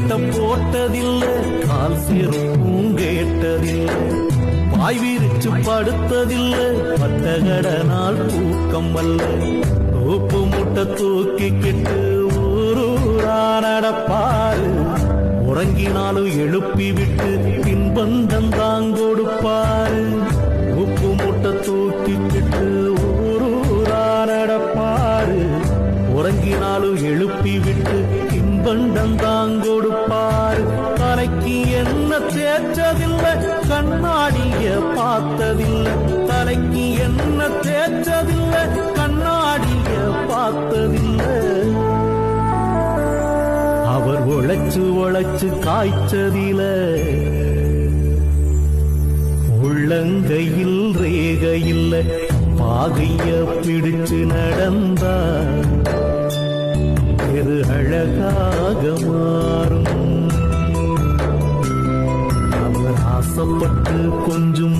சட்டை போட்டதில்லை, கால் செருப்பும் கேட்டதில்லை, பாய் விரிச்சு படுத்ததில்லை, பட்டகடனால் தூக்கம் வல்ல, தூப்பு முட்டை தூக்கிக்கிட்டு ஊரூரா நடப்பாரு, உறங்கினாலும் எழுப்பி விட்டு பின்பந்தம் தான் கொடுப்பாரு, உப்பு முட்டை தூக்கிக்கிட்டு ஊரூரா நடப்பாரு, உறங்கினாலும் எழுப்பி விட்டு பின்பந்தம் தான் கொடுப்பாரு, தலைக்கு என்ன தேய்ச்சதில்லை, கண்ணாடிய பார்த்ததில்லை, தலைக்கு என்ன தேய்ச்சதில்லை, கண்ணாடிய பார்த்ததில்லை, அவர் உழைச்சு உழைச்சு காய்ச்சதில, உள்ளங்கையில் ரேகையில் பாகைய பிடிச்சு நடந்தா எது அழகாக மாறும், அவர் ஆசைப்பட்டு கொஞ்சம்